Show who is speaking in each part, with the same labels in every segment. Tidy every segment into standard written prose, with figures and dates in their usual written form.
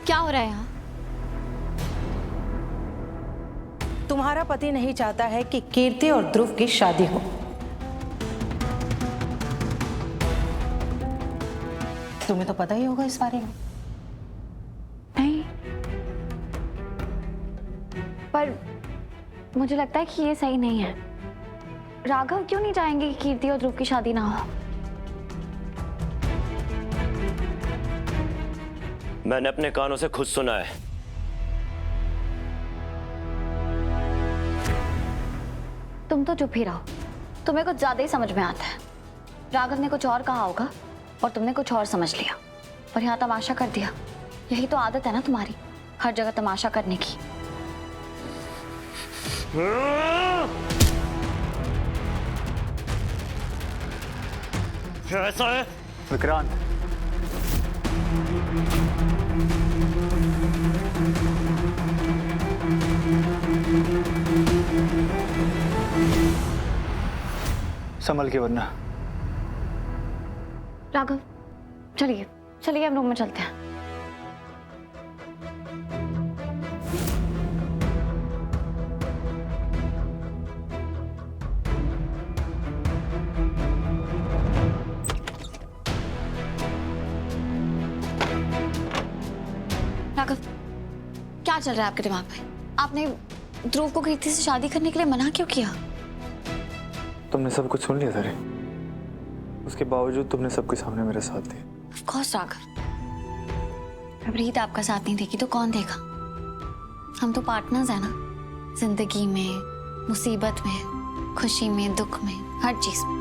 Speaker 1: क्या हो रहा है यहाँ?
Speaker 2: तुम्हारा पति नहीं चाहता है कि कीर्ति और ध्रुव की शादी हो। तुम्हें तो पता ही होगा इस बारे में।
Speaker 1: नहीं, पर मुझे लगता है कि ये सही नहीं है। राघव क्यों नहीं चाहेंगे कि कीर्ति और ध्रुव की शादी ना हो?
Speaker 3: मैंने अपने कानों से खुद सुना है।
Speaker 1: तुम तो चुप ही रहो, तुम्हें कुछ ज्यादा ही समझ में आता है। राघव ने कुछ और कहा होगा और तुमने कुछ और समझ लिया और यहाँ तमाशा कर दिया। यही तो आदत है ना तुम्हारी, हर जगह तमाशा करने की।
Speaker 3: कैसा है
Speaker 4: विक्रांत? संभल के वरना।
Speaker 1: राघव चलिए चलिए, हम रूम में चलते हैं। राघव, क्या चल रहा है आपके दिमाग में? आपने ध्रुव को कीर्ति से शादी करने के लिए मना क्यों किया?
Speaker 4: तुमने सब कुछ सुन लिया था रे, उसके बावजूद तुमने सबके सामने मेरा साथ दिया।
Speaker 1: ऑफ कोर्स राघव, अब रीत आपका साथ नहीं देगी तो कौन देगा? हम तो पार्टनर्स हैं ना, जिंदगी में, मुसीबत में, खुशी में, दुख में, हर चीज में।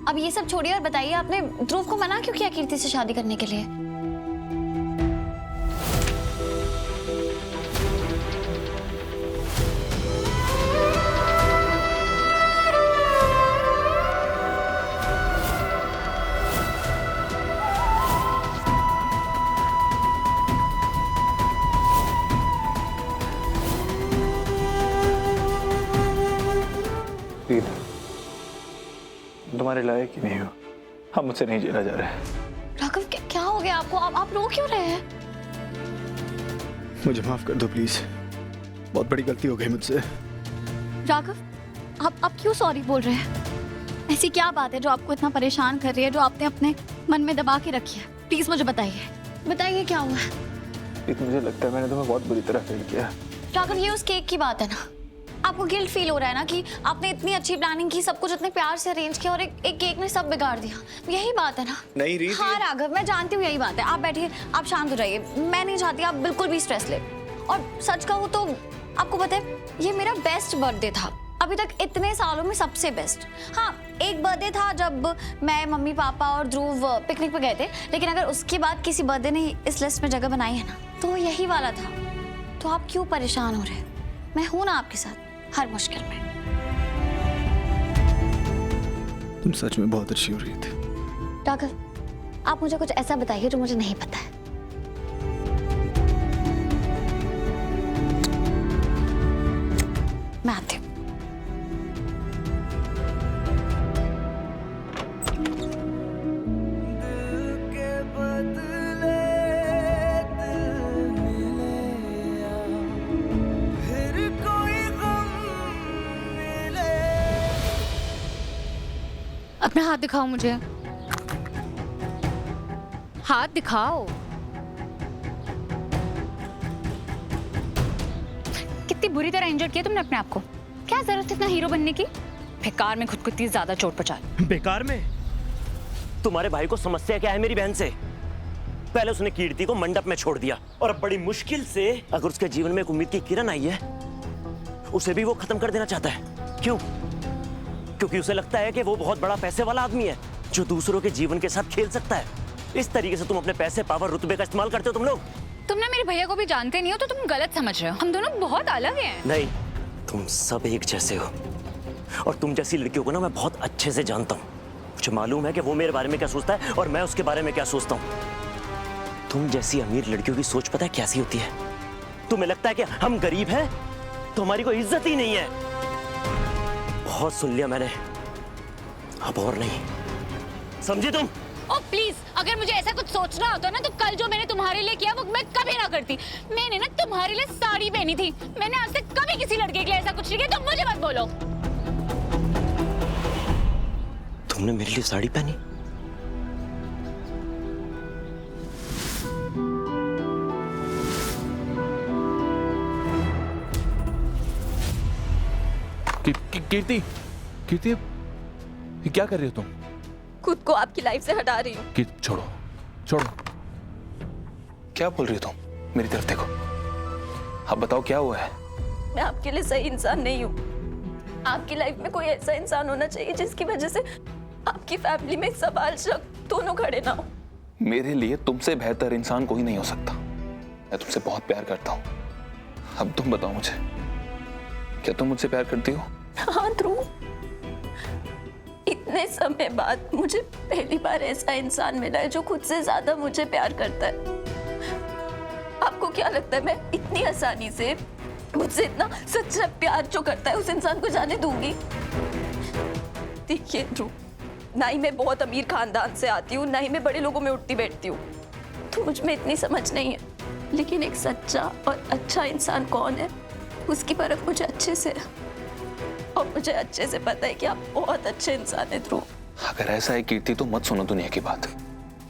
Speaker 1: अब ये सब छोड़िए और बताइए, आपने ध्रुव को मना क्यों किया कीर्ति से शादी करने के लिए?
Speaker 4: तुम्हारे लायक ही नहीं हो, हम मुझसे नहीं झेला जा रहा है।
Speaker 1: राघव क्या हो गया आपको? आप रो क्यों रहे हैं?
Speaker 4: मुझे माफ कर दो प्लीज, बहुत बड़ी गलती हो गई मुझसे।
Speaker 1: राघव, आप क्यों सॉरी बोल रहे हैं? ऐसी क्या बात है जो आपको इतना परेशान कर रही है, जो आपने अपने मन में दबा के रखी है? प्लीज मुझे बताइए, बताइए क्या हुआ है?
Speaker 4: मुझे लगता है मैंने तुम्हें बहुत बुरी तरह फेल किया।
Speaker 1: राघव, ये उस केक की बात है ना? आपको गिल्ट फील हो रहा है ना कि आपने इतनी अच्छी प्लानिंग की, सब कुछ इतने प्यार से अरेंज किया और एक केक ने सब बिगाड़ दिया। यही बात है ना?
Speaker 4: नहीं रीत।
Speaker 1: हाँ राघव, मैं जानती हूँ यही बात है। आप बैठिए, आप शांत हो जाइए। मैं नहीं चाहती आप बिल्कुल भी स्ट्रेस ले। और सच कहूँ तो आपको पता है, ये मेरा बेस्ट बर्थडे था अभी तक इतने सालों में, सबसे बेस्ट। हाँ, एक बर्थडे था जब मैं, मम्मी पापा और ध्रुव पिकनिक पे गए थे, लेकिन अगर उसके बाद किसी बर्थडे ने इस लिस्ट में जगह बनाई है ना, तो यही वाला था। तो आप क्यों परेशान हो रहे हैं? मैं हूं ना आपके साथ हर मुश्किल में।
Speaker 4: तुम सच में बहुत अच्छी हो रही थी।
Speaker 1: राघव, आप मुझे कुछ ऐसा बताइए जो मुझे नहीं पता है। मैं आती हूँ।
Speaker 5: अपना हाथ दिखाओ मुझे, हाथ दिखाओ। कितनी बुरी तरह इंजर्ड किया तुमने अपने आप को। क्या जरूरत है इतना हीरो बनने की? बेकार में खुद को इतनी ज्यादा चोट पहुंचा।
Speaker 3: बेकार में? तुम्हारे भाई को समस्या क्या है मेरी बहन से? पहले उसने कीर्ति को मंडप में छोड़ दिया और अब बड़ी मुश्किल से अगर उसके जीवन में एक उम्मीद की किरण आई है, उसे भी वो खत्म कर देना चाहता है। क्यों? क्योंकि उसे लगता है कि वो बहुत बड़ा पैसे वाला आदमी है जो दूसरों के जीवन के साथ खेल सकता है। इस तरीके से तुम अपने पैसे, पावर, रुतबे का इस्तेमाल करते हो तुम लोग।
Speaker 5: तुम ना मेरे भैया को भी जानते नहीं हो तो तुम गलत समझ रहे हो। हम दोनों बहुत अलग हैं।
Speaker 3: नहीं, तुम सब एक जैसे हो और तुम जैसी लड़कियों को ना मैं बहुत अच्छे से जानता हूँ। मुझे मालूम है कि वो मेरे बारे में क्या सोचता है और मैं उसके बारे में क्या सोचता हूँ। तुम जैसी अमीर लड़कियों की सोच पता है कैसी होती है? तुम्हें लगता है कि हम गरीब हैं तो हमारी कोई इज्जत ही नहीं है। बहुत सुन लिया मैंने, अब और नहीं, समझी तुम?
Speaker 5: ओ प्लीज, अगर मुझे ऐसा कुछ सोचना होता ना तो कल जो मैंने तुम्हारे लिए किया वो मैं कभी ना करती। मैंने ना तुम्हारे लिए साड़ी पहनी थी, मैंने आज तक कभी किसी लड़के के लिए ऐसा कुछ नहीं किया, तुम मुझे मत बोलो।
Speaker 3: तुमने मेरे लिए साड़ी पहनी?
Speaker 6: कीर्ति, कीर्ति, ये क्या कर रही हो तुम?
Speaker 7: खुद को आपकी लाइफ से हटा रही हूँ।
Speaker 6: कीर्ति छोड़ो, छोड़ो। क्या बोल रही हो तुम? मेरी तरफ देखो, अब बताओ क्या हुआ है?
Speaker 7: मैं आपके लिए सही इंसान नहीं हूँ। आपकी लाइफ में कोई ऐसा इंसान होना चाहिए जिसकी वजह से आपकी फैमिली में सवाल शक दोनों खड़े ना हो।
Speaker 6: मेरे लिए तुमसे बेहतर इंसान कोई नहीं हो सकता। मैं तुमसे बहुत प्यार करता हूँ। अब तुम बताओ मुझे, क्या तुम मुझसे प्यार करती हो?
Speaker 7: हाँ ध्रुव, इतने समय बाद मुझे पहली बार ऐसा इंसान मिला है जो खुद से ज्यादा मुझे प्यार करता है। आपको क्या लगता है मैं इतनी आसानी से मुझसे इतना सच्चा प्यार जो करता है उस इंसान को जाने दूंगी? देखिए ध्रुव, ना ही मैं बहुत अमीर खानदान से आती हूँ, ना ही मैं बड़े लोगों में उठती बैठती हूँ, तो मुझ में इतनी समझ नहीं है। लेकिन एक सच्चा और अच्छा इंसान कौन है उसकी परख मुझे अच्छे से है। और मुझे अच्छे से पता है कि आप बहुत अच्छे इंसान हैं ध्रुव।
Speaker 6: अगर ऐसा है कीर्ति तो मत सुनो दुनिया की बात,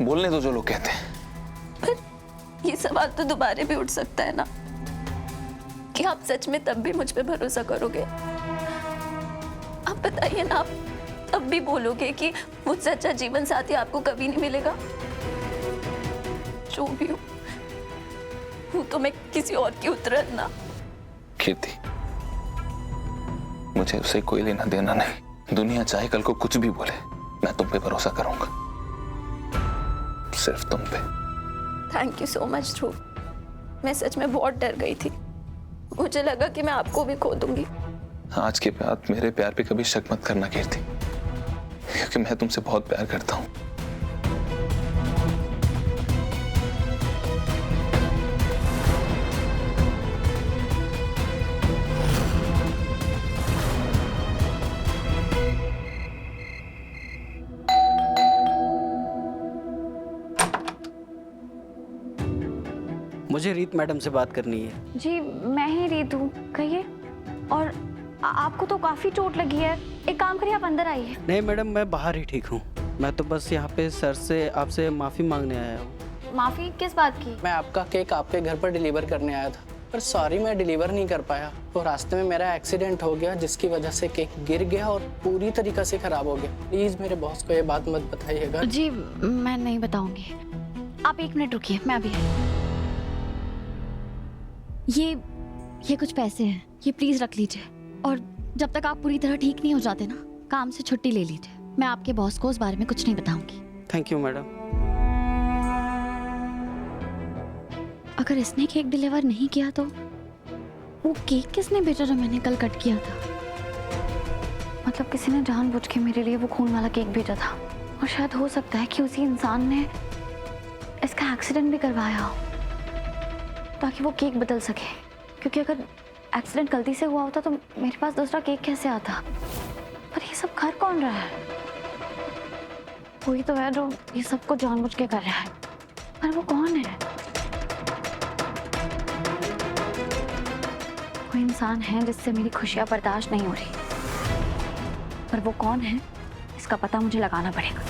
Speaker 6: बोलने दो जो लोग कहते हैं।
Speaker 7: पर ये सवाल तो दोबारा भी उठ सकता है ना कि आप सच में तब भी मुझ पे भरोसा करोगे? आप बताइए ना, आप तब भी बोलोगे कि मुझसे अच्छा जीवन साथी आपको कभी नहीं मिलेगा? जो भी हो तो मैं किसी और की उतरत ना।
Speaker 6: कीर्ति, मुझे उससे कोई लेना देना नहीं। दुनिया चाहे कल को कुछ भी बोले, मैं तुम पे भरोसा करूंगा, सिर्फ तुम पे।
Speaker 7: थैंक यू सो मच ध्रुव। मैं सच में बहुत डर गई थी, मुझे लगा कि मैं आपको भी खो दूंगी।
Speaker 6: आज के बाद मेरे प्यार पे कभी शक मत करना कीर्ति, क्योंकि मैं तुमसे बहुत प्यार करता हूं।
Speaker 8: मुझे रीत मैडम से बात करनी है।
Speaker 1: जी मैं ही रीत हूँ, कहिए। और आपको तो काफ़ी चोट लगी है, एक काम करिए आप अंदर आइए।
Speaker 8: नहीं मैडम, मैं बाहर ही ठीक हूँ। मैं तो बस यहाँ पे सर से आपसे माफ़ी मांगने आया हूँ।
Speaker 1: माफ़ी किस बात की?
Speaker 8: मैं आपका केक आपके घर पर डिलीवर करने आया था, पर सॉरी मैं डिलीवर नहीं कर पाया। तो रास्ते में मेरा एक्सीडेंट हो गया जिसकी वजह से केक गिर गया और पूरी तरीक़े से ख़राब हो गया। प्लीज़ मेरे बॉस को ये बात मत बताइएगा।
Speaker 1: जी मैं नहीं बताऊँगी, आप 1 मिनट रुकिए, मैं अभी आई। ये कुछ पैसे हैं, ये प्लीज रख लीजिए। और जब तक आप पूरी तरह ठीक नहीं हो जाते ना, काम से छुट्टी ले लीजिए। मैं आपके बॉस को उस बारे में कुछ नहीं बताऊंगी।
Speaker 8: Thank you madam.
Speaker 1: अगर इसने केक डिलीवर नहीं किया तो वो केक किसने भेजा जो मैंने कल कट किया था? मतलब किसी ने जानबूझ के मेरे लिए वो खून वाला केक भेजा था। और शायद हो सकता है कि उसी इंसान ने इसका एक्सीडेंट भी करवाया हो ताकि वो केक बदल सके। क्योंकि अगर एक्सीडेंट गलती से हुआ होता तो मेरे पास दूसरा केक कैसे आता? पर ये सब कर कौन रहा है? कोई तो है जो ये सब को जानबूझ के कर रहा है, पर वो कौन है? कोई इंसान है जिससे मेरी खुशियां बर्दाश्त नहीं हो रही, पर वो कौन है इसका पता मुझे लगाना पड़ेगा।